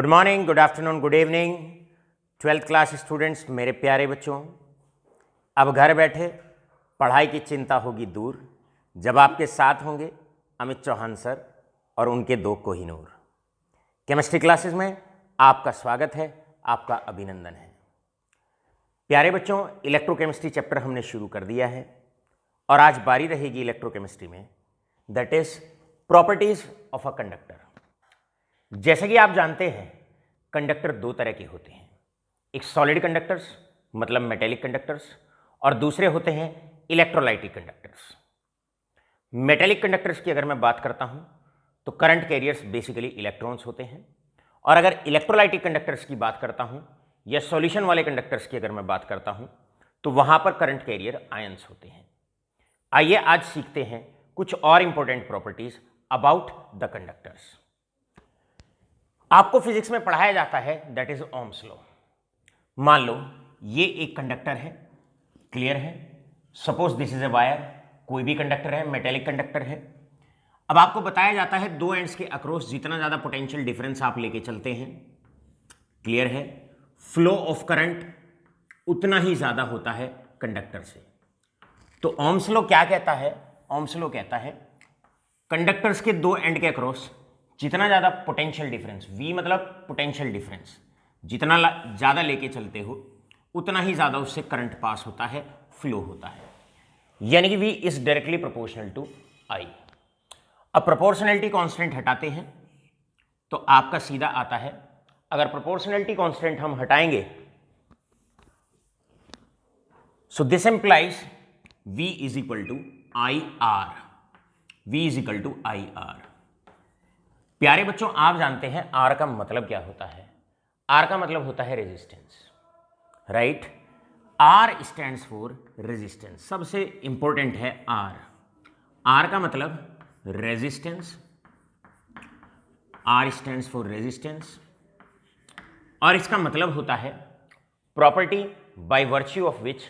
Good morning, good afternoon, good evening, 12th class students, मेरे प्यारे बच्चों। अब घर बैठे पढ़ाई की चिंता होगी दूर जब आपके साथ होंगे अमित चौहान सर और उनके दो कोहिनूर। केमिस्ट्री क्लासेस में आपका स्वागत है, आपका अभिनंदन है। प्यारे बच्चों, इलेक्ट्रोकेमिस्ट्री चैप्टर हमने शुरू कर दिया है और आज बारी रहेगी इलेक्ट्रोकेमिस्ट्री में, that is properties of a conductor. जैसे कि आप जानते हैं, कंडक्टर दो तरह के होते हैं, एक सॉलिड कंडक्टर्स मतलब मेटेलिक कंडक्टर्स और दूसरे होते हैं इलेक्ट्रोलाइटिक कंडक्टर्स। मेटेलिक कंडक्टर्स की अगर मैं बात करता हूं तो करंट कैरियर्स बेसिकली इलेक्ट्रॉन्स होते हैं, और अगर इलेक्ट्रोलाइटिक कंडक्टर्स की बात करता हूं या सॉल्यूशन वाले कंडक्टर्स की अगर मैं बात करता हूं तो वहां पर करंट कैरियर आयंस होते हैं। आइए आज सीखते हैं कुछ और important properties about the conductors. आपको फिजिक्स में पढ़ाया जाता है दैट इज ओम्स लॉ। मान लो ये एक कंडक्टर है, क्लियर है। Suppose this is a wire, कोई भी कंडक्टर है, मेटेलिक कंडक्टर है। अब आपको बताया जाता है दो एंड्स के अक्रॉस जितना ज्यादा पोटेंशियल डिफरेंस आप लेके चलते हैं, क्लियर है, फ्लो ऑफ करंट उतना ही ज्यादा होता है कंडक्टर से। तो ओम्स लॉ क्या कहता है? ओम्स लॉ कहता है कंडक्टर्स के दो एंड के अक्रॉस जितना ज्यादा पोटेंशियल डिफरेंस, V मतलब पोटेंशियल डिफरेंस, जितना ज्यादा लेके चलते हो उतना ही ज्यादा उससे करंट पास होता है, फ्लो होता है, यानी कि V is directly proportional to I। अब प्रोपोर्शनैलिटी कांस्टेंट हटाते हैं तो आपका सीधा आता है, अगर प्रोपोर्शनैलिटी कांस्टेंट हम हटाएंगे so this implies V is equal to IR। V is equal to IR। प्यारे बच्चों, आप जानते हैं आर का मतलब क्या होता है? आर का मतलब होता है resistance, right. R stands for resistance, सबसे इंपॉर्टेंट है आर। आर का मतलब resistance, R stands for resistance, और इसका मतलब होता है property by virtue of which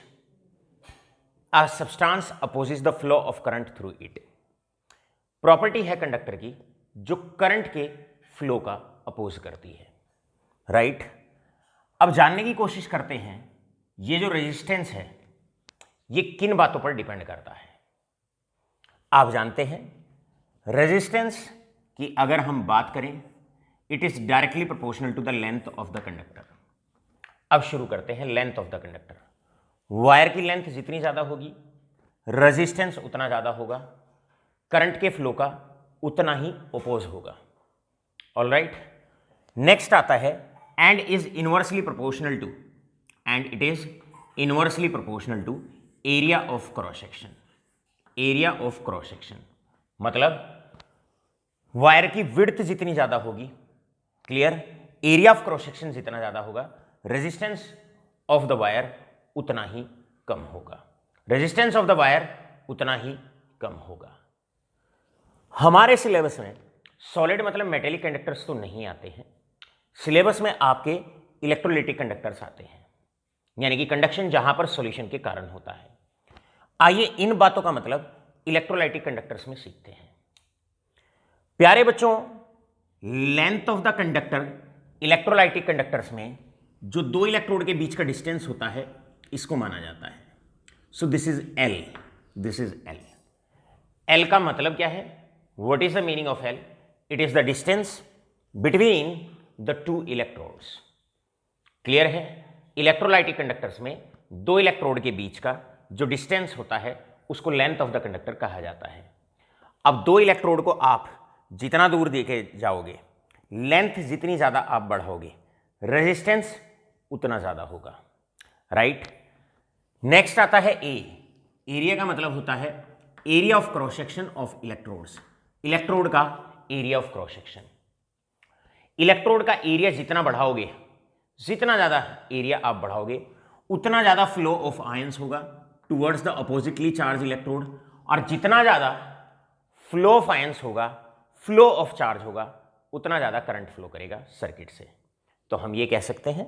a substance opposes the flow of current through it. Property है कंडक्टर की जो करंट के फ्लो का अपोज करती है, राइट। अब जानने की कोशिश करते हैं ये जो रेजिस्टेंस है ये किन बातों पर डिपेंड करता है। आप जानते हैं रेजिस्टेंस की अगर हम बात करें, it is directly proportional to the length of the conductor. अब शुरू करते हैं length of the conductor. Wire की लेंथ जितनी ज्यादा होगी रेजिस्टेंस उतना ज्यादा होगा, करंट के फ्लो का उतना ही ओपोज होगा। ऑल राइट, नेक्स्ट आता है and is inversely proportional to, and it is inversely proportional to area of cross section. Area of cross section मतलब वायर की विड्थ जितनी ज्यादा होगी, clear, area of cross section जितना ज्यादा होगा, रेजिस्टेंस ऑफ द वायर उतना ही कम होगा। रेजिस्टेंस ऑफ द वायर उतना ही कम होगा। हमारे सिलेबस में सॉलिड मतलब मेटेलिक कंडक्टर्स तो नहीं आते हैं, सिलेबस में आपके इलेक्ट्रोलाइटिक कंडक्टर्स आते हैं, यानी कि कंडक्शन जहां पर सॉल्यूशन के कारण होता है। आइए इन बातों का मतलब इलेक्ट्रोलाइटिक कंडक्टर्स में सीखते हैं। प्यारे बच्चों, length of the conductor electrolytic conductors में जो दो इलेक्ट्रोड के बीच का डिस्टेंस होता है इसको माना जाता है। So this is L, this is L। L का मतलब क्या है? What is the meaning of L? It is the distance between the two electrodes. Clear है? इलेक्ट्रोलाइटिक कंडक्टर्स में दो इलेक्ट्रोड के बीच का जो डिस्टेंस होता है उसको लेंथ ऑफ द कंडक्टर कहा जाता है। अब दो इलेक्ट्रोड को आप जितना दूर देके जाओगे, लेंथ जितनी ज्यादा आप बढ़ाओगे, रेजिस्टेंस उतना ज्यादा होगा, राइट। नेक्स्ट आता है ए। एरिया का मतलब होता है area of cross section of electrodes. Electrode का area of cross section. Electrode का एरिया जितना बढ़ाओगे, जितना ज्यादा एरिया आप बढ़ाओगे उतना ज्यादा फ्लो ऑफ आयंस होगा towards the oppositely charge electrode, और जितना ज्यादा फ्लो ऑफ आयंस होगा, फ्लो ऑफ चार्ज होगा, उतना ज्यादा करंट फ्लो करेगा सर्किट से। तो हम ये कह सकते हैं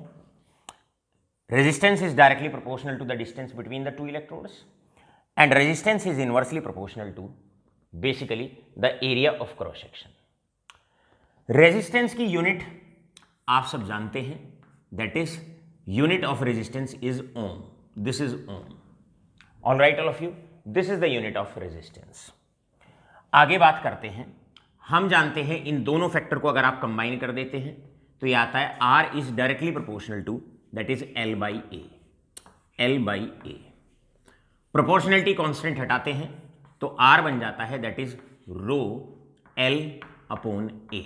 resistance is directly proportional to the distance between the two electrodes and resistance is inversely proportional to basically the area of cross section. Resistance की यूनिट आप सब जानते हैं, that is unit of resistance is ohm. This is ohm. All right all of you, this is the unit of resistance. आगे बात करते हैं. हम जानते हैं इन दोनों फैक्टर को अगर आप कंबाइन कर देते हैं तो ये आता है R is directly proportional to, that is L by A. L by A. Proportionality constant हटाते हैं तो R बन जाता है that is rho L upon A,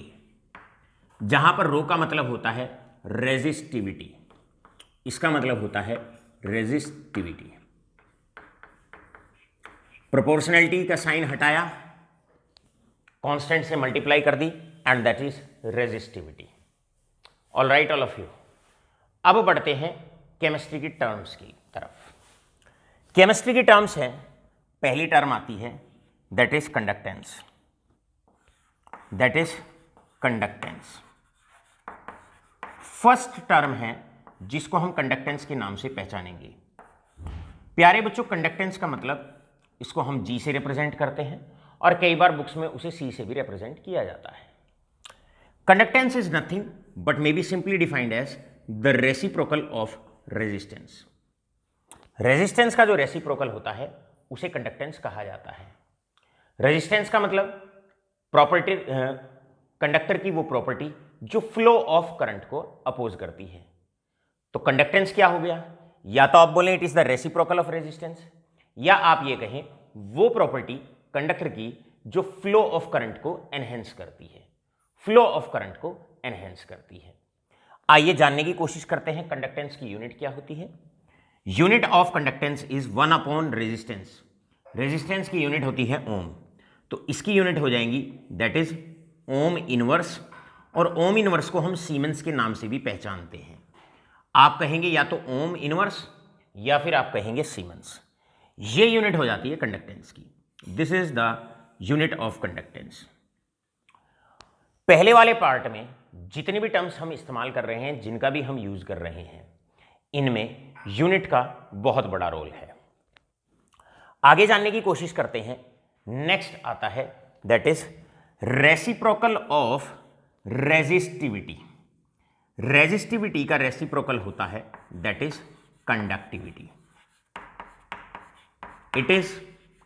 जहां पर रो का मतलब होता है रेजिस्टिविटी. इसका मतलब होता है रेजिस्टिविटी. प्रोपोर्शनलिटी का साइन हटाया, कांस्टेंट से मल्टीप्लाई कर दी and that is resistivity. All right all of you. अब बढ़ते हैं केमिस्ट्री की टर्म्स की तरफ. केमिस्ट्री की टर्म्स है, पहली टर्म आती है that is conductance. That is conductance. First term है जिसको हम कंडक्टेंस के नाम से पहचानेंगे. प्यारे बच्चों, कंडक्टेंस का मतलब इसको हम G से रिप्रेजेंट करते हैं और कई बार बुक्स में उसे C से भी रिप्रेजेंट किया जाता है. Conductance is nothing but may be simply defined as the reciprocal of resistance. Resistance का जो रेसिप्रोकल होता है उसे कंडक्टेंस कहा जाता है. रेजिस्टेंस का मतलब प्रॉपर्टी, कंडक्टर की वो प्रॉपर्टी जो फ्लो ऑफ करंट को अपोज करती है. तो कंडक्टेंस क्या हो गया? या तो आप बोलें it is the reciprocal of resistance, या आप ये कहें वो प्रॉपर्टी कंडक्टर की जो फ्लो ऑफ करंट को एनहेंस करती है. फ्लो ऑफ करंट को एनहेंस करती है. आइए जानने की कोशिश करते हैं कंडक्टेंस की यूनिट क्या होती है. Unit of conductance is 1 upon resistance. Resistance की यूनिट होती है ओम, तो इसकी यूनिट हो जाएंगी दैट इज ओम इनवर्स. और ओम इनवर्स को हम सीमेंस के नाम से भी पहचानते हैं. आप कहेंगे या तो ओम इनवर्स या फिर आप कहेंगे सीमेंस. ये यूनिट हो जाती है कंडक्टेंस की. This is the unit of conductance. पहले वाले पार्ट में जितने भी टर्म्स हम इस्तेमाल कर रहे हैं, जिनका भी हम यूज कर रहे हैं, इनमें यूनिट का बहुत बड़ा रोल है. आगे जानने की कोशिश करते हैं. नेक्स्ट आता है that is reciprocal of resistivity. Resistivity का रेसिप्रोकल होता है that is conductivity. It is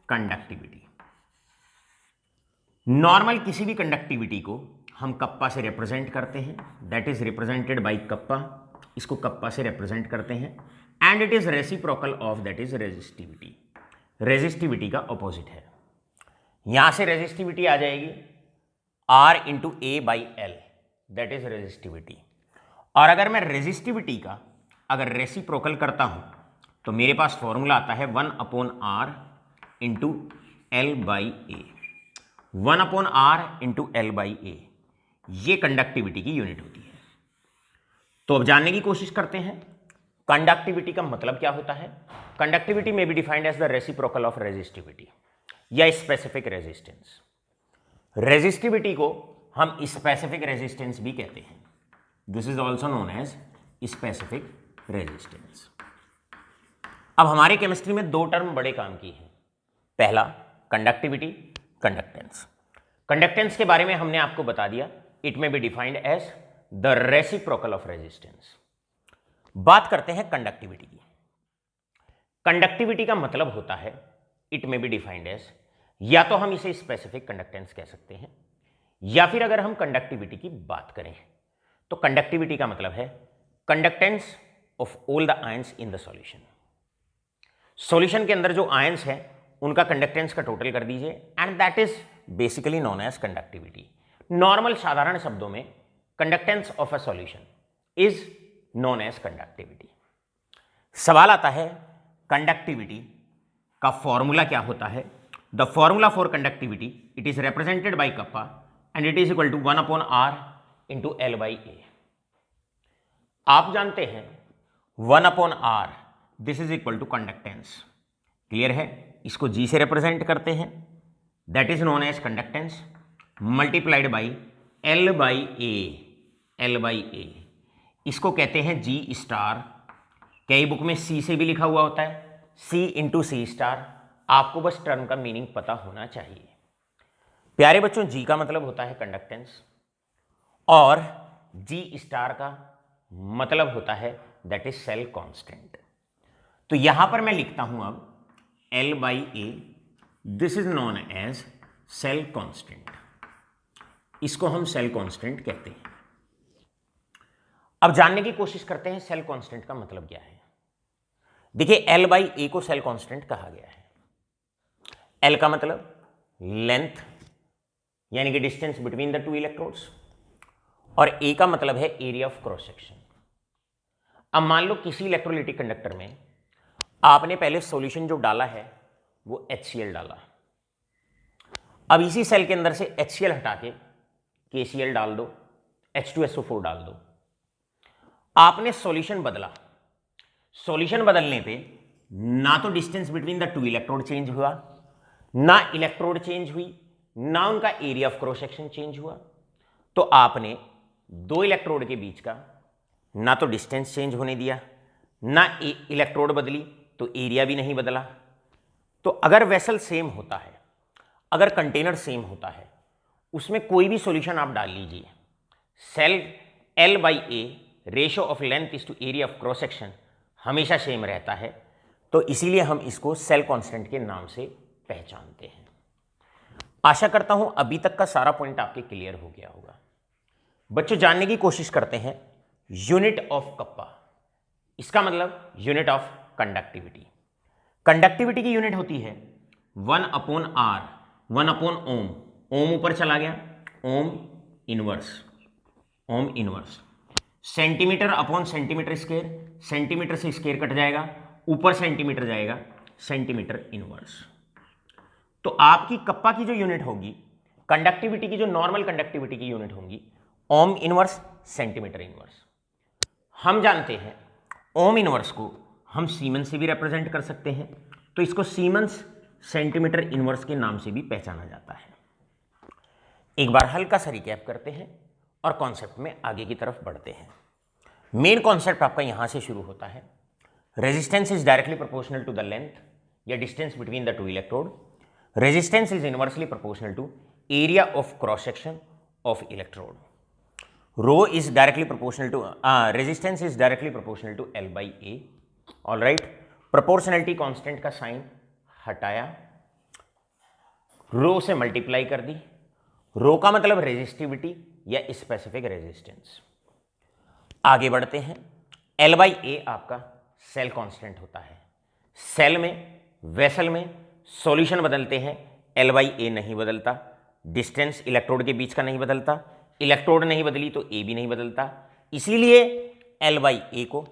conductivity. Normal किसी भी कंडक्टिविटी को हम कप्पा से रिप्रेजेंट करते हैं, that is represented by kappa. इसको कप्पा से रिप्रेजेंट करते हैं and it is reciprocal of that is resistivity. Resistivity का ऑपोजिट है. यहां से रेजिस्टिविटी आ जाएगी R into A by L, that is resistivity. और अगर मैं रेजिस्टिविटी का अगर रेसिप्रोकल करता हूं तो मेरे पास फॉर्मूला आता है 1 upon R into L by A. 1 upon R into L by A, ये कंडक्टिविटी की यूनिट होती है. तो अब जानने की कोशिश करते हैं कंडक्टिविटी का मतलब क्या होता है. Conductivity may be defined as the reciprocal of resistivity या स्पेसिफिक रेजिस्टेंस. रेजिस्टिविटी को हम स्पेसिफिक रेजिस्टेंस भी कहते हैं. This is also known as specific resistance. अब हमारे केमिस्ट्री में दो टर्म बड़े काम की हैं. पहला कंडक्टिविटी, कंडक्टेंस. कंडक्टेंस के बारे में हमने आपको बता दिया, it may be defined as the reciprocal of resistance. बात करते हैं कंडक्टिविटी की. कंडक्टिविटी का मतलब होता है it may be defined as, या तो हम इसे स्पेसिफिक कंडक्टेंस कह सकते हैं, या फिर अगर हम कंडक्टिविटी की बात करें तो कंडक्टिविटी का मतलब है conductance of all the ions in the solution. Solution के अंदर जो आयंस है उनका कंडक्टेंस का टोटल कर दीजिए and that is basically known as conductivity. Normal साधारण शब्दों में conductance of a solution is known as conductivity. सवाल आता है कंडक्टिविटी का फॉर्मूला क्या होता है. The formula for conductivity it is represented by kappa and it is equal to 1 upon R into L by A. आप जानते हैं 1 upon R this is equal to conductance. Clear है. इसको G से रिप्रेजेंट करते हैं, that is known as conductance, multiplied by L by A. L by A इसको कहते हैं G स्टार. कई बुक में C से भी लिखा हुआ होता है, C इंटू सी स्टार. आपको बस टर्म का मीनिंग पता होना चाहिए. प्यारे बच्चों, G का मतलब होता है कंडक्टेंस और जी स्टार का मतलब होता है दैट इज सेल कांस्टेंट। तो यहां पर मैं लिखता हूं अब L/A, this is known as cell constant, इसको हम सेल कांस्टेंट कहते हैं। अब जानने की कोशिश करते हैं सेल कांस्टेंट का मतलब क्या है। देखिए L/A को सेल कांस्टेंट कहा गया है। L का मतलब लेंथ यानी कि distance between the two electrodes, और A का मतलब है एरिया ऑफ क्रॉस सेक्शन। अब मान लो किसी इलेक्ट्रोलाइटिक कंडक्टर में आपने पहले सॉल्यूशन जो डाला है वो HCl डाला, अब इसी सेल के अंदर से HCl हटा के KCl डाल दो, H2SO4 डाल दो। आपने सॉल्यूशन बदला, सॉल्यूशन बदलने पे ना तो distance between the two electrode change हुआ, ना इलेक्ट्रोड चेंज हुई, ना उनका area of cross section change हुआ। तो आपने दो इलेक्ट्रोड के बीच का ना तो डिस्टेंस चेंज होने दिया, ना इलेक्ट्रोड बदली, तो एरिया भी नहीं बदला। तो अगर वेसल सेम होता है, अगर कंटेनर सेम होता है, उसमें कोई भी सॉल्यूशन आप डाल लीजिए, cell L/A ratio of length is to area of cross section हमेशा सेम रहता है। तो इसीलिए हम इसको सेल कांस्टेंट के नाम से पहचानते हैं। आशा करता हूं अभी तक का सारा पॉइंट आपके क्लियर हो गया होगा। बच्चों जानने की कोशिश करते हैं यूनिट ऑफ कप्पा, इसका मतलब यूनिट ऑफ कंडक्टिविटी। कंडक्टिविटी की यूनिट होती है 1/R, 1/ओम। ओम ऊपर चला गया, ओम इनवर्स, ओम inverse. Centimetre upon centimetre square, centimetre से स्क्वायर कट जाएगा, ऊपर सेंटीमीटर जाएगा, सेंटीमीटर इनवर्स। तो आपकी कप्पा की जो यूनिट होगी, कंडक्टिविटी की जो नॉर्मल कंडक्टिविटी की यूनिट होगी, ओम इनवर्स, सेंटीमीटर इनवर्स। हम जानते हैं ओम इनवर्स को हम सीमेंस से भी रिप्रेजेंट कर सकते हैं, तो इसको सीमेंस सेंटीमीटर इनवर्स के नाम से भी पहचाना जाता है। एक बार हल्का सा रिकैप करते हैं और कॉन्सेप्ट में आगे की तरफ बढ़ते हैं। मेन कॉन्सेप्ट आपका यहां से शुरू होता है, resistance is directly proportional to the length या distance between the two electrode, resistance is inversely proportional to area of cross section of electrode, rho is directly proportional to resistance is directly proportional to L/A। All right, proportionality constant का sign हटाया, रो से multiply कर दी, रो का मतलब resistivity या specific resistance. आगे बढ़ते हैं, L/A आपका सेल कांस्टेंट होता है। सेल में, वेसल में सॉल्यूशन बदलते हैं, L/A नहीं बदलता, डिस्टेंस इलेक्ट्रोड के बीच का नहीं बदलता, इलेक्ट्रोड नहीं बदली तो ए भी नहीं बदलता, इसीलिए L/A को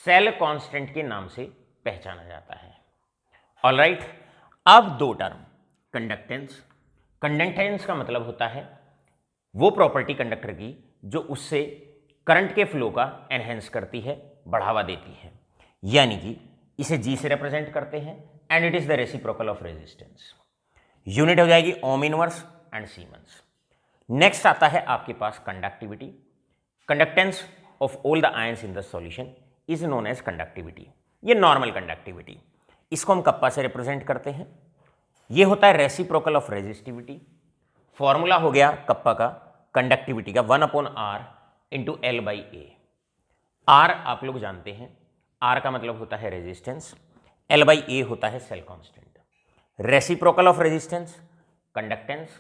सेल कांस्टेंट के नाम से पहचाना जाता है। ऑल राइट, अब दो टर्म, कंडक्टेंस। कंडक्टेंस का मतलब होता है वो प्रॉपर्टी कंडक्टर की जो उससे करंट के फ्लो का एनहेंस करती है, बढ़ावा देती है, यानी कि इसे G से रिप्रेजेंट करते हैं and it is the reciprocal of resistance. Unit हो जाएगी ohm inverse and siemens. Next आता है आपके पास conductivity. Conductance of all the ions in the solution is known as conductivity, ये नॉर्मल कंडक्टिविटी, इसको हम कप्पा से रिप्रेजेंट करते हैं। ये होता है रेसिप्रोकल ऑफ रेजिस्टिविटी। फॉर्मूला हो गया कप्पा का कंडक्टिविटी का 1/R इंटू L/A। R आप लोग जानते हैं, R का मतलब होता है रेजिस्टेंस, L/A होता है cell constant. Reciprocal of resistance conductance,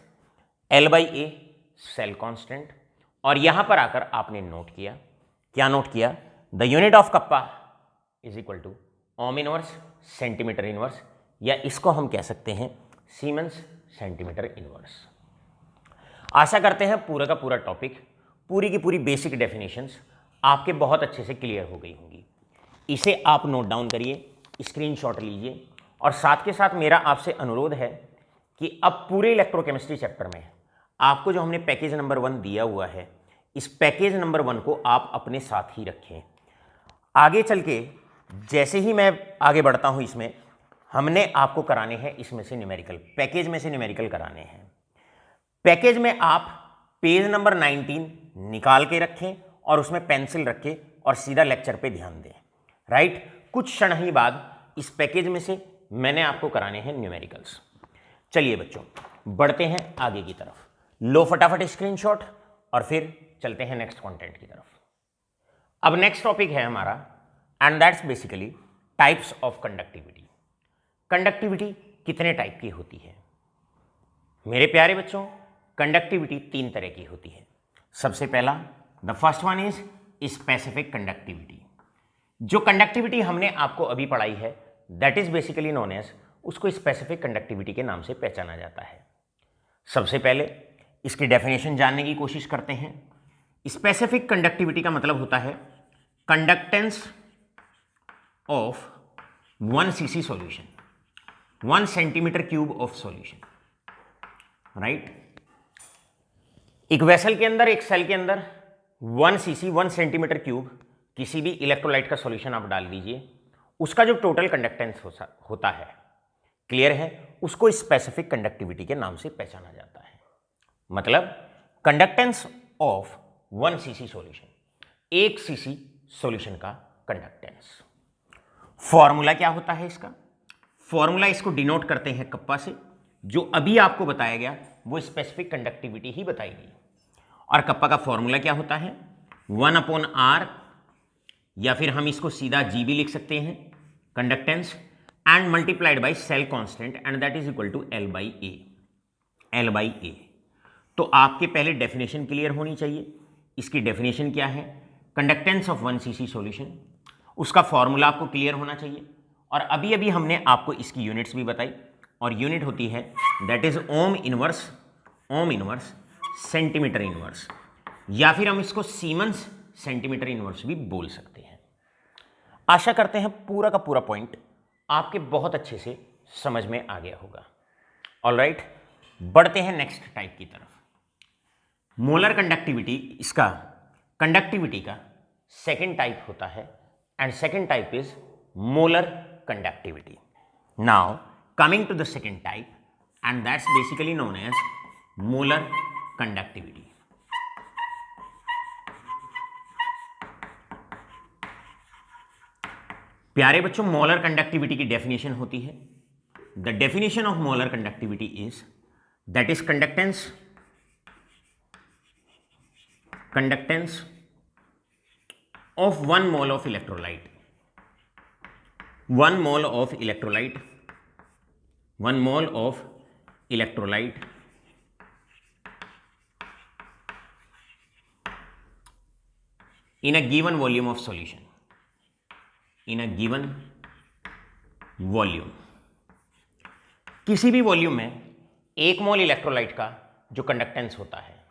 L/A cell constant. और यहां पर आकर आपने नोट किया, क्या नोट किया, the unit of kappa is equal to ohm inverse centimetre inverse, या इसको हम कह सकते हैं सीमेंस सेंटीमीटर इनवर्स। आशा करते हैं पूरा का पूरा टॉपिक, पूरी की पूरी बेसिक डेफिनेशंस आपके बहुत अच्छे से क्लियर हो गई होंगी। इसे आप नोट डाउन करिए, स्क्रीनशॉट लीजिए, और साथ के साथ मेरा आपसे अनुरोध है कि अब पूरे इलेक्ट्रोकेमिस्ट्री चैप्टर में आपको जो हमने पैकेज नंबर 1 दिया हुआ है, इस पैकेज नंबर 1 को आप अपने साथ ही रखें। आगे चल के जैसे ही मैं आगे बढ़ता हूं, इसमें हमने आपको कराने हैं इसमें से न्यूमेरिकल, पैकेज में से न्यूमेरिकल कराने हैं। पैकेज में आप पेज नंबर 19 निकाल के रखें और उसमें पेंसिल रखें और सीधा लेक्चर पे ध्यान दें। राइट, कुछ क्षण ही बाद इस पैकेज में से मैंने आपको कराने हैं न्यूमेरिकल्स। चलिए बच्चों बढ़ते हैं आगे की तरफ, लो फटाफट स्क्रीनशॉट और फिर चलते हैं नेक्स्ट कंटेंट की तरफ। अब नेक्स्ट टॉपिक है हमारा, and that's basically types of conductivity. Conductivity कितने टाइप की होती है मेरे प्यारे बच्चों? कंडक्टिविटी 3 तरह की होती है। सबसे पहला, the first one is specific conductivity. जो कंडक्टिविटी हमने आपको अभी पढ़ाई है that is basically known as, उसको स्पेसिफिक कंडक्टिविटी के नाम से पहचाना जाता है। सबसे पहले इसकी डेफिनेशन जानने की कोशिश करते हैं। स्पेसिफिक कंडक्टिविटी का मतलब होता है conductance of 1 cc solution, 1 centimetre cube of solution, right. एक वेसल के अंदर, एक सेल के अंदर 1 cc 1 सेंटीमीटर क्यूब किसी भी इलेक्ट्रोलाइट का सॉल्यूशन आप डाल दीजिए, उसका जो टोटल कंडक्टेंस होता है, क्लियर है, उसको स्पेसिफिक कंडक्टिविटी के नाम से पहचाना जाता है। मतलब conductance of 1 cc solution, 1 cc solution का कंडक्टेंस। फॉर्मूला क्या होता है इसका? फॉर्मूला इसको डिनोट करते हैं कप्पा से। जो अभी आपको बताया गया वो स्पेसिफिक कंडक्टिविटी ही बताएगी। और कप्पा का फॉर्मूला क्या होता है? 1/r, या फिर हम इसको सीधा जी भी लिख सकते हैं, conductance and multiplied by cell constant, and that is equal to L by A. तो आपके पहले डेफिनेशन क्लियर होनी चाहिए। इसकी डेफिनेशन क्या है? कंडक्टेंस ऑफ 1 cc सॉल्यूशन, उसका फॉर्मूला आपको क्लियर होना चाहिए। और अभी अभी हमने आपको इसकी यूनिट्स भी बताई, और यूनिट होती है that is Om inverse centimetre inverse, या फिर हम इसको सीमेंस सेंटीमीटर इनवर्स भी बोल सकते हैं। आशा करते हैं पूरा का पूरा पॉइंट आपके बहुत अच्छे से समझ में आ गया होगा। ऑलराइट, बढ़ते हैं नेक्स्ट टाइप की तरफ। मोलर कंडक्टिविटी, इसका कंडक्टिविटी का सेकेंड टाइप होता है, and second type is molar conductivity. Now coming to the second type, and that's basically known as molar conductivity. प्यारे बच्चों, मोलर कंडक्टिविटी की डेफिनेशन होती है, the definition of molar conductivity is that is conductance of 1 mole of electrolyte, 1 mole of electrolyte in a given volume of solution, in a given volume। किसी भी volume में 1 मोल electrolyte का जो conductance होता है,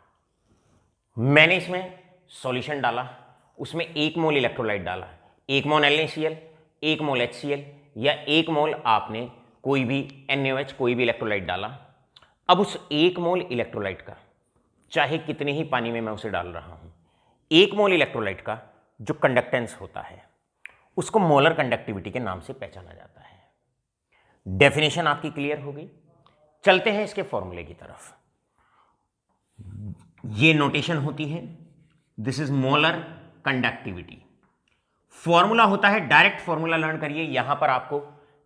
मैंने इसमें सॉल्यूशन डाला, उसमें 1 मोल इलेक्ट्रोलाइट डाला, 1 मोल NaCl, 1 मोल HCl, या 1 मोल आपने कोई भी NaOH कोई भी इलेक्ट्रोलाइट डाला। अब उस 1 मोल इलेक्ट्रोलाइट का, चाहे कितने ही पानी में मैं उसे डाल रहा हूं, 1 मोल इलेक्ट्रोलाइट का जो कंडक्टेंस होता है उसको मोलर कंडक्टिविटी के नाम से पहचाना जाता है। डेफिनेशन आपकी क्लियर हो गई। चलते हैं इसके फॉर्मूले की तरफ। ये नोटेशन होती है, this is molar conductivity. Formula होता है, डायरेक्ट फॉर्मूला लर्न करिए, यहां पर आपको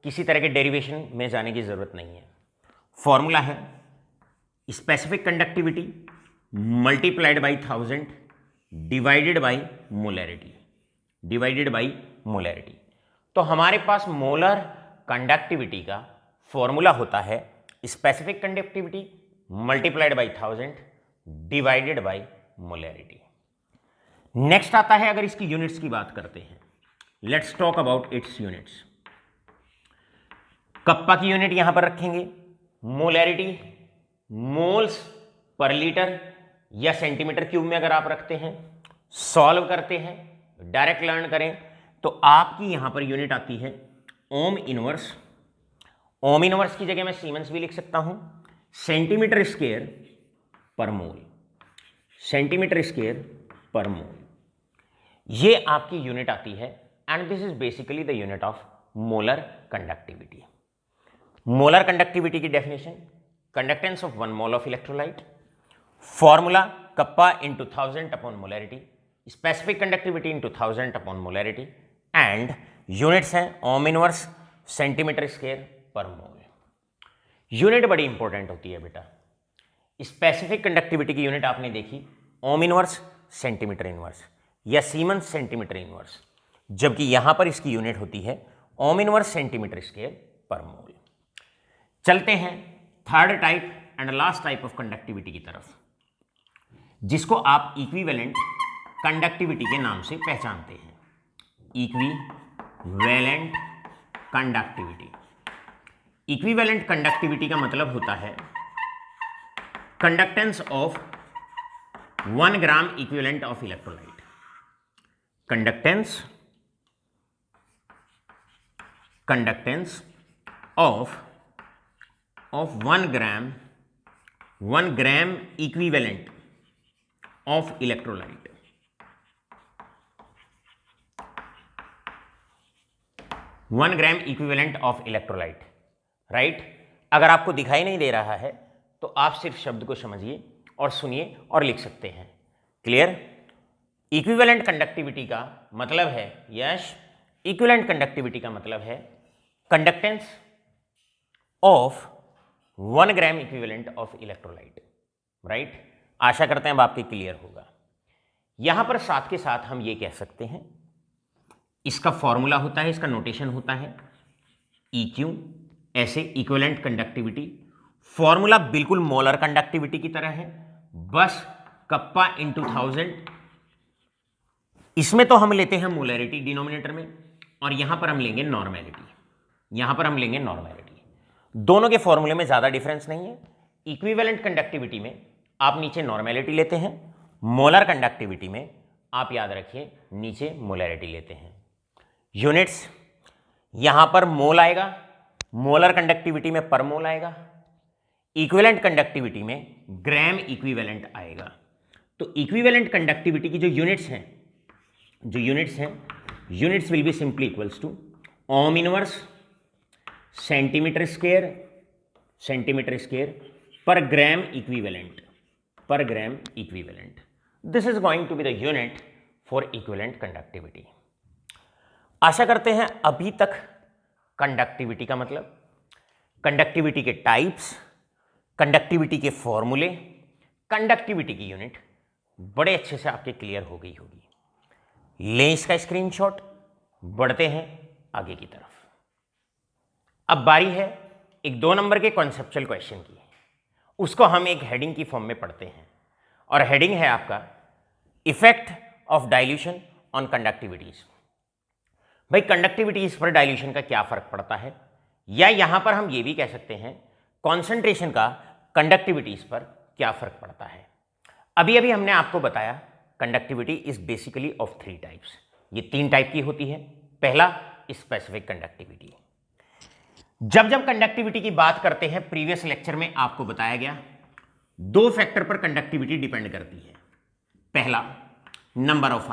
किसी तरह के डेरिवेशन में जाने की जरूरत नहीं है। फॉर्मूला है specific conductivity multiplied by 1000 divided by molarity. तो हमारे पास मोलर कंडक्टिविटी का फॉर्मूला होता है specific conductivity multiplied by 1000 divided by molarity. Next आता है, अगर इसकी यूनिट्स की बात करते हैं, let's talk about it's units. Kappa की यूनिट यहां पर रखेंगे, मोलैरिटी मोल्स पर लीटर या सेंटीमीटर क्यूब में अगर आप रखते हैं, सॉल्व करते हैं, डायरेक्ट लर्न करें तो आपकी यहां पर यूनिट आती है ओम इनवर्स। ओम इनवर्स की जगह मैं सीमेंस भी लिख सकता हूं, सेंटीमीटर स्क्वायर पर मोल, सेंटीमीटर स्क्वायर पर मोल। ये आपकी यूनिट आती है, and this is basically the unit of molar conductivity. Molar conductivity की definition, conductance of 1 mole of electrolyte, formula kappa into 1000 upon molarity, specific conductivity into 1000 upon molarity, and units हैं ohm inverse centimetre square पर मोल। Unit बड़ी important होती है बेटा। Specific conductivity की unit आपने देखी ओम इनवर्स सेंटीमीटर इनवर्स या सीमेंस सेंटीमीटर इनवर्स, जबकि यहां पर इसकी यूनिट होती है ओम इनवर्स सेंटीमीटर स्क्वायर पर मोल। चलते हैं third type and last type of conductivity की तरफ, जिसको आप इक्विवेलेंट कंडक्टिविटी के नाम से पहचानते हैं। Equivalent conductivity. इक्विवेलेंट कंडक्टिविटी का मतलब होता है conductance of 1 gram equivalent of electrolyte. Conductance of 1 gram equivalent of electrolyte। 1 gram equivalent of electrolyte, right. अगर आपको दिखाई नहीं दे रहा है तो आप सिर्फ शब्द को समझिए और सुनिए और लिख सकते हैं। क्लियर? इक्विवेलेंट कंडक्टिविटी का मतलब है, यश, इक्विवेलेंट कंडक्टिविटी का मतलब है conductance of 1 gram equivalent of electrolyte, right. आशा करते हैं अब आपके क्लियर होगा। यहां पर साथ के साथ हम ये कह सकते हैं, इसका फॉर्मूला होता है, इसका नोटेशन होता है EQ, ऐसे इक्विवेलेंट कंडक्टिविटी। फॉर्मूला बिल्कुल मोलर कंडक्टिविटी की तरह है, बस कप्पा इंटू 1000। इसमें तो हम लेते हैं मोलरिटी डिनोमिनेटर में, और यहां पर हम लेंगे नॉर्मेलिटी। यहां पर हम लेंगे नॉर्मेलिटी। दोनों के फॉर्मूले में ज्यादा डिफरेंस नहीं है। इक्विवेलेंट कंडक्टिविटी में आप नीचे नॉर्मेलिटी लेते हैं, मोलर कंडक्टिविटी में आप याद रखिए नीचे मोलरिटी लेते हैं। यूनिट्स यहां पर मोल आएगा, मोलर कंडक्टिविटी में पर मोल आएगा, इक्विवेलेंट कंडक्टिविटी में ग्राम इक्विवेलेंट आएगा। तो इक्विवेलेंट कंडक्टिविटी की जो यूनिट्स हैं, units will be simply equals to ohm inverse centimetre square per gram equivalent. This is going to be the unit for equivalent conductivity. आशा करते हैं अभी तक कंडक्टिविटी का मतलब, कंडक्टिविटी के टाइप्स, कंडक्टिविटी के फॉर्मूले, कंडक्टिविटी की यूनिट बड़े अच्छे से आपके क्लियर हो गई होगी। लें इसका स्क्रीनशॉट, बढ़ते हैं आगे की तरफ। अब बारी है एक 2 नंबर के कॉन्सेप्चुअल क्वेश्चन की। उसको हम एक हेडिंग की फॉर्म में पढ़ते हैं, और हेडिंग है आपका effect of dilution on conductivities. भाई कंडक्टिविटीज पर डाइल्यूशन का क्या फर्क पड़ता है, या यहां पर हम ये भी कह सकते हैं कॉन्सेंट्रेशन का कंडक्टिविटीज पर क्या फर्क पड़ता है। अभी अभी हमने आपको बताया conductivity is basically of 3 types. ये 3 टाइप की होती है। पहला स्पेसिफिक कंडक्टिविटी। जब कंडक्टिविटी की बात करते हैं, प्रीवियस लेक्चर में आपको बताया गया 2 फैक्टर पर कंडक्टिविटी डिपेंड करती है। पहला नंबर ऑफ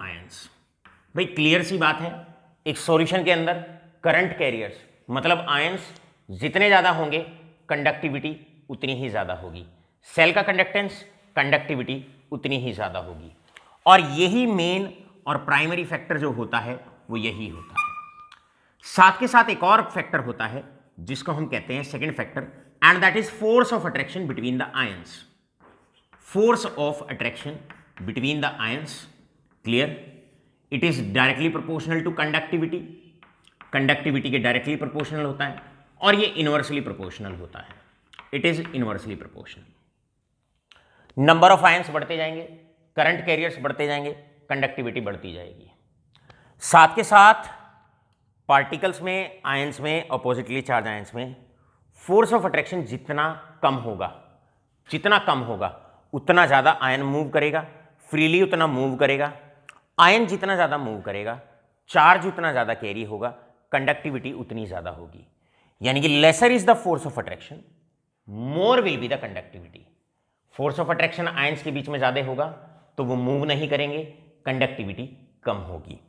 आयंस। भाई क्लियर सी बात है, एक सॉल्यूशन के अंदर करंट कैरियर्स मतलब आयंस जितने ज्यादा होंगे कंडक्टिविटी उतनी ही ज्यादा होगी। सेल का कंडक्टेंस, कंडक्टिविटी उतनी ही ज्यादा होगी। और यही मेन और प्राइमरी फैक्टर जो होता है वो यही होता है। साथ के साथ एक और फैक्टर होता है जिसको हम कहते हैं second factor, and that is force of attraction between the ions. Force of attraction between the ions, clear? It is directly proportional to conductivity. Conductivity के डायरेक्टली प्रोपोर्शनल होता है, और ये इनवर्सली प्रोपोर्शनल होता है। It is inversely proportional. Number of ions बढ़ते जाएंगे, current carriers बढ़ते जाएंगे, कंडक्टिविटी बढ़ती जाएगी। साथ के साथ पार्टिकल्स में, आयंस में, अपोजिटली चार्ज आयंस में फोर्स ऑफ अट्रैक्शन जितना कम होगा उतना ज़्यादा आयन मूव करेगा, फ्रीली उतना मूव करेगा। आयन जितना ज़्यादा मूव करेगा, चार्ज उतना ज़्यादा कैरी होगा, कंडक्टिविटी उतनी ज़्यादा होगी। यानी कि lesser is the force of attraction, more will be the conductivity. Force of attraction ions के बीच में ज़्यादा होगा तो वो मूव नहीं करेंगे, कंडक्टिविटी कम होगी।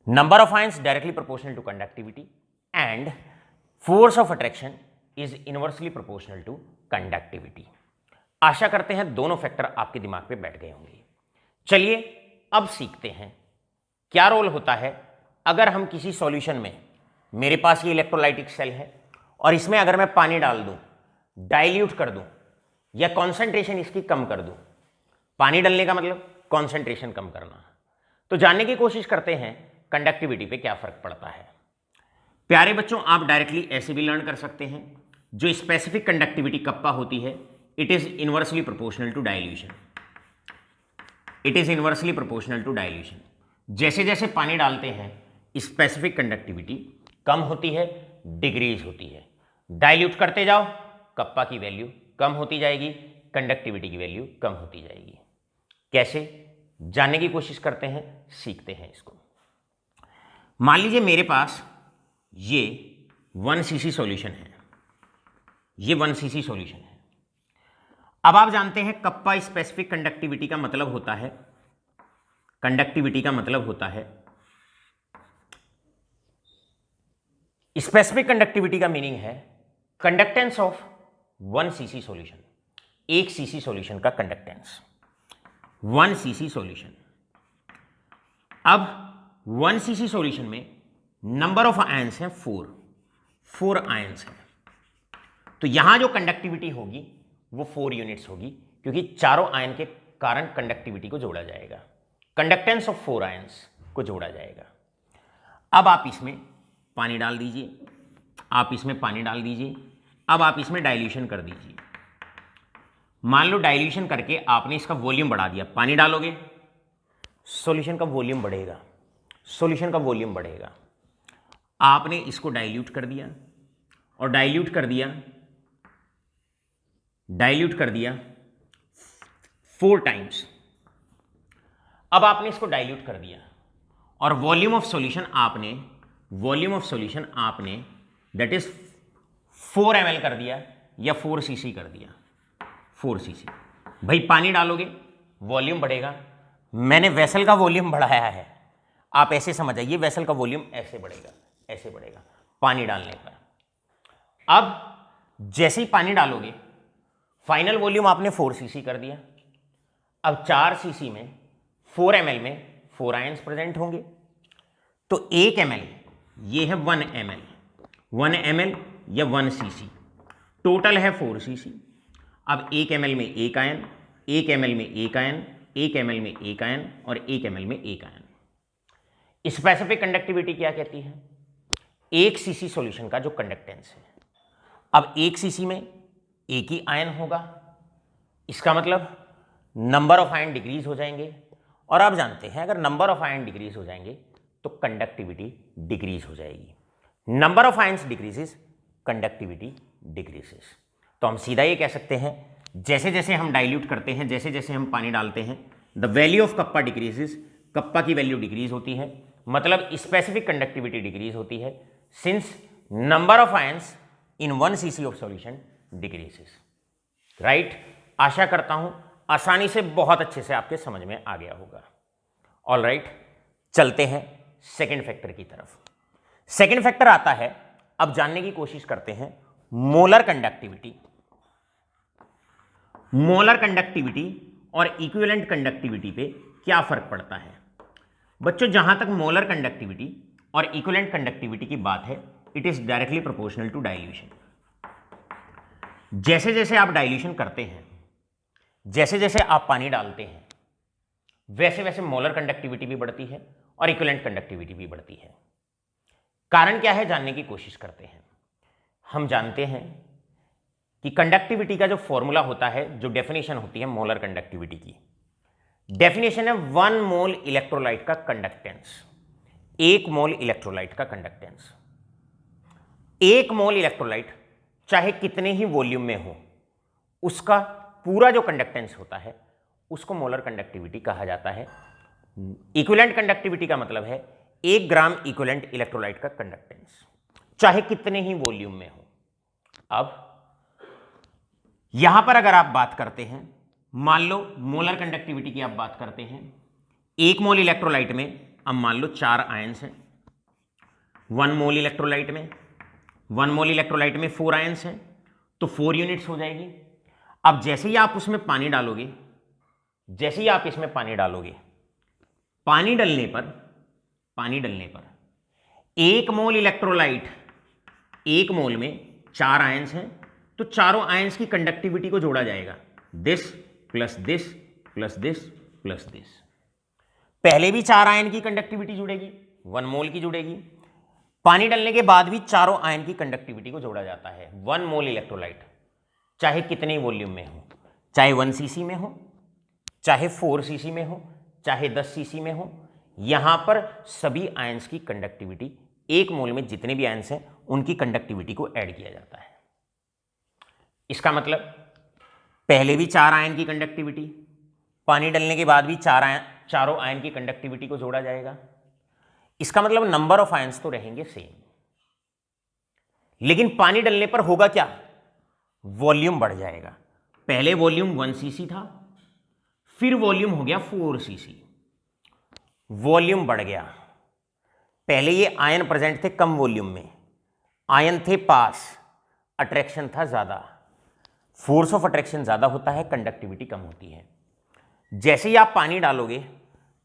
Number of ions directly proportional to conductivity, and force of attraction is inversely proportional to conductivity. आशा करते हैं दोनों फैक्टर आपके दिमाग पे बैठ गए होंगे। चलिए अब सीखते हैं क्या रोल होता है अगर हम किसी सॉल्यूशन में, मेरे पास ये इलेक्ट्रोलाइटिक सेल है और इसमें अगर मैं पानी डाल दूं, डाइल्यूट कर दूं, या कॉन्सेंट्रेशन इसकी कम कर दूं। पानी डालने का मतलब कॉन्सेंट्रेशन कम करना। तो जानने की कोशिश करते हैं कंडक्टिविटी पे क्या फर्क पड़ता है। प्यारे बच्चों, आप डायरेक्टली ऐसे भी लर्न कर सकते हैं, जो स्पेसिफिक कंडक्टिविटी कप्पा होती है, it is inversely proportional to dilution. It is inversely proportional to dilution. जैसे जैसे पानी डालते हैं स्पेसिफिक कंडक्टिविटी कम होती है, डिक्रीज होती है। डाइल्यूट करते जाओ, कप्पा की वैल्यू कम होती जाएगी, कंडक्टिविटी की वैल्यू कम होती जाएगी। कैसे, जानने की कोशिश करते हैं, सीखते हैं इसको। मान लीजिए मेरे पास ये 1 cc सॉल्यूशन है, ये 1 cc सॉल्यूशन है। अब आप जानते हैं कप्पा स्पेसिफिक कंडक्टिविटी का मतलब होता है, कंडक्टिविटी का मतलब होता है, स्पेसिफिक कंडक्टिविटी का मीनिंग है conductance of 1 cc solution. 1 cc solution का कंडक्टेंस, 1 cc सॉल्यूशन। अब 1 cc सॉल्यूशन में नंबर ऑफ आयंस हैं 4 आयंस हैं। तो यहां जो कंडक्टिविटी होगी वो 4 यूनिट्स होगी, क्योंकि चारों आयन के कारण कंडक्टिविटी को जोड़ा जाएगा, कंडक्टेंस ऑफ 4 आयंस को जोड़ा जाएगा। अब आप इसमें पानी डाल दीजिए, आप इसमें पानी डाल दीजिए। अब आप इसमें डाइल्यूशन कर दीजिए। मान लो डाइल्यूशन करके आपने इसका वॉल्यूम बढ़ा दिया, पानी डालोगे सॉल्यूशन का वॉल्यूम बढ़ेगा, सॉल्यूशन का वॉल्यूम बढ़ेगा। आपने इसको डाइल्यूट कर दिया और डाइल्यूट कर दिया 4 टाइम्स। अब आपने इसको डाइल्यूट कर दिया और वॉल्यूम ऑफ सॉल्यूशन आपने दैट इज 4 ml कर दिया या 4 cc कर दिया, 4 cc। भाई पानी डालोगे वॉल्यूम बढ़ेगा, मैंने वेसल का वॉल्यूम बढ़ाया है, आप ऐसे समझ आइए, वेसल का वॉल्यूम ऐसे बढ़ेगा, ऐसे बढ़ेगा पानी डालने पर। अब जैसे ही पानी डालोगे फाइनल वॉल्यूम आपने 4 cc कर दिया। अब 4 cc में 4 ml में 4 आयंस प्रेजेंट होंगे, तो 1 ml ये है 1 ml या 1 cc, टोटल है 4 cc। अब 1 ml में 1 आयन, 1 ml में 1 आयन, 1 ml में 1 आयन और 1 ml में 1 आयन। स्पेसिफिक कंडक्टिविटी क्या कहती है? 1 cc सॉल्यूशन का जो कंडक्टेंस है। अब 1 cc में एक ही आयन होगा, इसका मतलब नंबर ऑफ आयन डिक्रीज हो जाएंगे, और आप जानते हैं अगर नंबर ऑफ आयन डिक्रीज हो जाएंगे तो कंडक्टिविटी डिक्रीज हो जाएगी। Number of ions decreases, conductivity decreases. तो हम सीधा ये कह सकते हैं जैसे जैसे हम डाइल्यूट करते हैं, जैसे जैसे हम पानी डालते हैं, the value of kappa decreases, kappa की वैल्यू डिक्रीज होती है, मतलब स्पेसिफिक कंडक्टिविटी डिक्रीज होती है, since number of ions in 1 cc of solution decreases. Right, आशा करता हूं आसानी से बहुत अच्छे से आपके समझ में आ गया होगा। ऑल राइट, चलते हैं सेकेंड फैक्टर की तरफ। सेकेंड फैक्टर आता है, अब जानने की कोशिश करते हैं मोलर कंडक्टिविटी। मोलर कंडक्टिविटी और इक्विवेलेंट कंडक्टिविटी पे क्या फर्क पड़ता है? बच्चों, जहां तक मोलर कंडक्टिविटी और इक्विवेलेंट कंडक्टिविटी की बात है, it is directly proportional to dilution. जैसे जैसे आप डाइल्यूशन करते हैं, जैसे जैसे आप पानी डालते हैं, वैसे वैसे मोलर कंडक्टिविटी भी बढ़ती है और इक्विवेलेंट कंडक्टिविटी भी बढ़ती है। कारण क्या है, जानने की कोशिश करते हैं। हम जानते हैं कि कंडक्टिविटी का जो फॉर्मूला होता है, जो डेफिनेशन होती है मोलर कंडक्टिविटी की, डेफिनेशन है 1 मोल इलेक्ट्रोलाइट का कंडक्टेंस, 1 मोल इलेक्ट्रोलाइट का कंडक्टेंस। 1 मोल इलेक्ट्रोलाइट चाहे कितने ही वॉल्यूम में हो, उसका पूरा जो कंडक्टेंस होता है उसको मोलर कंडक्टिविटी कहा जाता है। इक्विवेलेंट कंडक्टिविटी का मतलब है 1 ग्राम इक्विवेलेंट इलेक्ट्रोलाइट का कंडक्टेंस, चाहे कितने ही वॉल्यूम में हो। अब यहां पर अगर आप बात करते हैं, मान लो मोलर कंडक्टिविटी की आप बात करते हैं, 1 मोल इलेक्ट्रोलाइट में अब मान लो 4 आयंस हैं, 1 मोल इलेक्ट्रोलाइट में 4 आयंस हैं, तो 4 यूनिट्स हो जाएगी। अब जैसे ही आप उसमें पानी डालोगे, जैसे ही आप इसमें पानी डालोगे, पानी डलने पर 1 मोल इलेक्ट्रोलाइट, 1 मोल में 4 आयंस हैं, तो चारों आयंस की कंडक्टिविटी को जोड़ा जाएगा, this plus this plus this plus this. पहले भी 4 आयन की कंडक्टिविटी जुड़ेगी, 1 मोल की जुड़ेगी। पानी डालने के बाद भी चारों आयन की कंडक्टिविटी को जोड़ा जाता है। 1 मोल इलेक्ट्रोलाइट चाहे कितने वॉल्यूम में हो, चाहे 1 सीसी में हो, चाहे 4 सीसी में हो, चाहे 10 सीसी में हो, यहां पर सभी आयंस की कंडक्टिविटी, 1 मोल में जितने भी आयंस हैं उनकी कंडक्टिविटी को ऐड किया जाता है। इसका मतलब पहले भी 4 आयन की कंडक्टिविटी, पानी डालने के बाद भी चारों आयन की कंडक्टिविटी को जोड़ा जाएगा। इसका मतलब नंबर ऑफ आयंस तो रहेंगे सेम, लेकिन पानी डालने पर होगा क्या, वॉल्यूम बढ़ जाएगा। पहले वॉल्यूम 1 सीसी था, फिर वॉल्यूम हो गया 4 सीसी, वॉल्यूम बढ़ गया। पहले ये आयन प्रेजेंट थे कम वॉल्यूम में, आयन थे पास, अट्रैक्शन था ज्यादा, फोर्स ऑफ अट्रैक्शन ज्यादा होता है, कंडक्टिविटी कम होती है। जैसे ही आप पानी डालोगे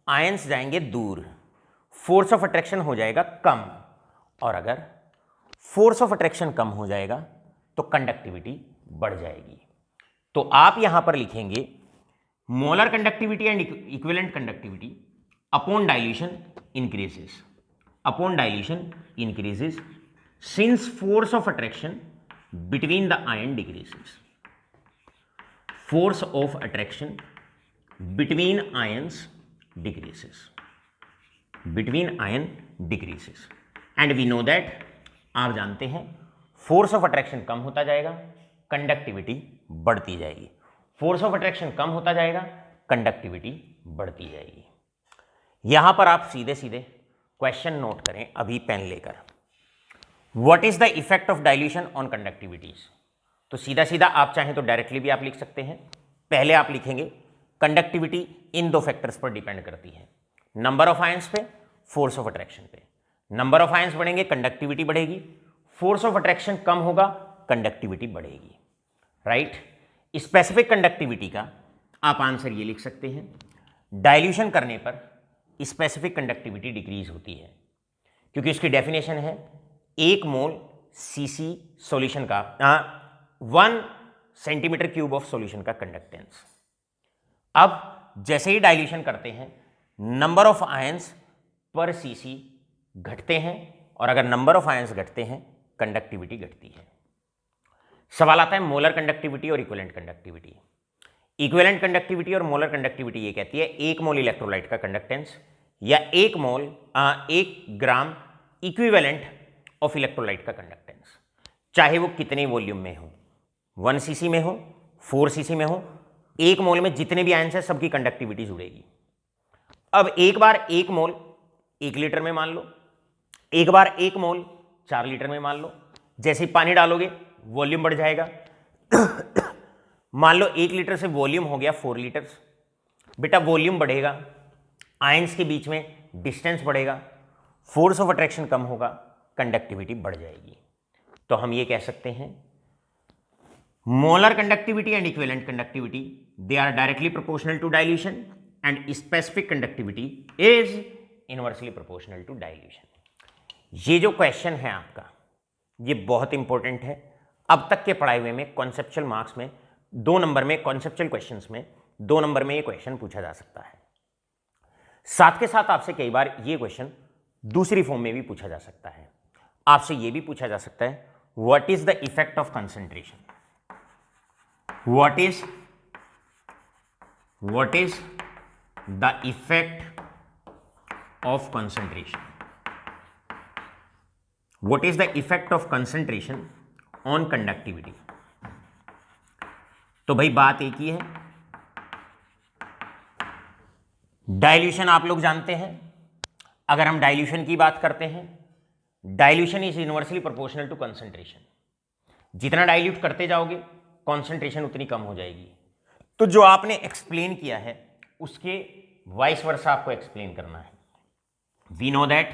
आयंस जाएंगे दूर, फोर्स ऑफ अट्रैक्शन हो जाएगा कम, और अगर फोर्स ऑफ अट्रैक्शन कम हो जाएगा तो कंडक्टिविटी बढ़ जाएगी। तो आप यहां पर लिखेंगे molar conductivity and equivalent conductivity upon dilution increases, upon dilution increases since force of attraction between the ion decreases, force of attraction between ions decreases, between ion decreases and we know that, आप जानते हैं force of attraction कम होता जाएगा, conductivity बढ़ती जाएगी। Force of attraction कम होता जाएगा, conductivity बढ़ती जाएगी। यहां पर आप सीधे सीधे क्वेश्चन नोट करें अभी पेन लेकर, what is the effect of dilution on conductivities. तो सीधा सीधा आप चाहें तो डायरेक्टली भी आप लिख सकते हैं। पहले आप लिखेंगे कंडक्टिविटी इन 2 फैक्टर्स पर डिपेंड करती है, नंबर ऑफ आयंस पे, फोर्स ऑफ अट्रैक्शन पे। नंबर ऑफ आयंस बढ़ेंगे कंडक्टिविटी बढ़ेगी, फोर्स ऑफ अट्रैक्शन कम होगा कंडक्टिविटी बढ़ेगी, राइट। स्पेसिफिक कंडक्टिविटी का आप आंसर ये लिख सकते हैं, डाइल्यूशन करने पर स्पेसिफिक कंडक्टिविटी डिक्रीज होती है, क्योंकि उसकी डेफिनेशन है 1 मोल सीसी सॉल्यूशन का 1 सेंटीमीटर क्यूब ऑफ सॉल्यूशन का कंडक्टेंस। अब जैसे ही डाइल्यूशन करते हैं नंबर ऑफ आयंस पर सीसी घटते हैं, और अगर नंबर ऑफ आयंस घटते हैं कंडक्टिविटी घटती है। सवाल आता है मोलर कंडक्टिविटी और इक्विवेलेंट कंडक्टिविटी। इक्विवेलेंट कंडक्टिविटी और मोलर कंडक्टिविटी ये कहती है 1 मोल इलेक्ट्रोलाइट का कंडक्टेंस या 1 ग्राम इक्विवेलेंट ऑफ इलेक्ट्रोलाइट का कंडक्टेंस, चाहे वो कितने वॉल्यूम में हो, 1 सीसी में हो, 4 सीसी में हो, 1 मोल में जितने भी आयंस हैं सबकी कंडक्टिविटी जुड़ेगी। अब एक बार 1 मोल 1 लीटर में मान लो, एक बार 1 मोल 4 लीटर में मान लो। जैसे ही पानी डालोगे वॉल्यूम बढ़ जाएगा। मान लो 1 लीटर से वॉल्यूम हो गया 4 लीटर्स। बेटा वॉल्यूम बढ़ेगा, आयंस के बीच में डिस्टेंस बढ़ेगा, फोर्स ऑफ अट्रैक्शन कम होगा, कंडक्टिविटी बढ़ जाएगी। तो हम ये कह सकते हैं molar conductivity and equivalent conductivity, they are directly proportional to dilution and specific conductivity is inversely proportional to dilution। ये जो क्वेश्चन है आपका ये बहुत इंपॉर्टेंट है। अब तक के पढ़ाए हुए में कॉन्सेप्चुअल मार्क्स में 2 नंबर में, कॉन्सेप्चुअल क्वेश्चंस में 2 नंबर में ये क्वेश्चन पूछा जा सकता है। साथ के साथ आपसे कई बार ये क्वेश्चन दूसरी फॉर्म में भी पूछा जा सकता है। आपसे ये भी पूछा जा सकता है what is the effect of concentration, what is the effect of concentration, what is the effect of concentration on conductivity। तो भाई बात एक ही है, डाइल्यूशन आप लोग जानते हैं। अगर हम डाइल्यूशन की बात करते हैं, dilution is inversely proportional to concentration. जितना डाइल्यूट करते जाओगे कॉन्सेंट्रेशन उतनी कम हो जाएगी। तो जो आपने एक्सप्लेन किया है उसके वाइस वर्सा आपको एक्सप्लेन करना है। We know that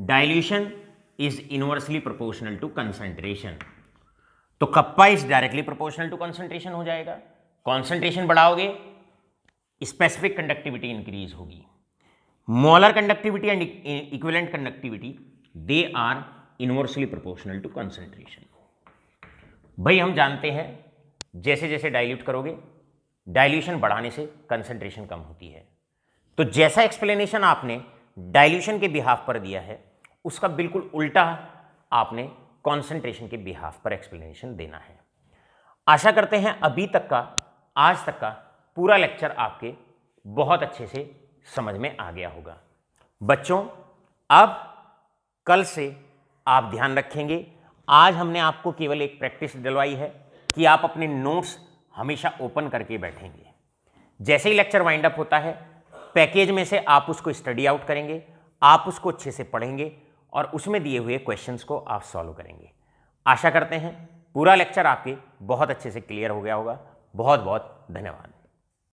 dilution is inversely proportional to concentration, तो kappa is directly proportional to concentration हो जाएगा। कॉन्सेंट्रेशन बढ़ाओगे स्पेसिफिक कंडक्टिविटी इंक्रीज होगी। Molar conductivity and equivalent conductivity they are inversely proportional to concentration. भाई हम जानते हैं जैसे जैसे डाइल्यूट करोगे, डाइल्यूशन बढ़ाने से कंसंट्रेशन कम होती है। तो जैसा एक्सप्लेनेशन आपने डाइल्यूशन के बिहाफ पर दिया है, उसका बिल्कुल उल्टा आपने कॉन्सेंट्रेशन के बिहाफ पर एक्सप्लेनेशन देना है। आशा करते हैं अभी तक का, आज तक का पूरा लेक्चर आपके बहुत अच्छे से समझ में आ गया होगा। बच्चों, अब कल से आप ध्यान रखेंगे, आज हमने आपको केवल एक प्रैक्टिस दिलवाई है कि आप अपने नोट्स हमेशा ओपन करके बैठेंगे। जैसे ही लेक्चर वाइंड अप होता है, पैकेज में से आप उसको स्टडी आउट करेंगे, आप उसको अच्छे से पढ़ेंगे और उसमें दिए हुए क्वेश्चंस को आप सॉल्व करेंगे। आशा करते हैं पूरा लेक्चर आपके बहुत अच्छे से क्लियर हो गया होगा। बहुत बहुत धन्यवाद।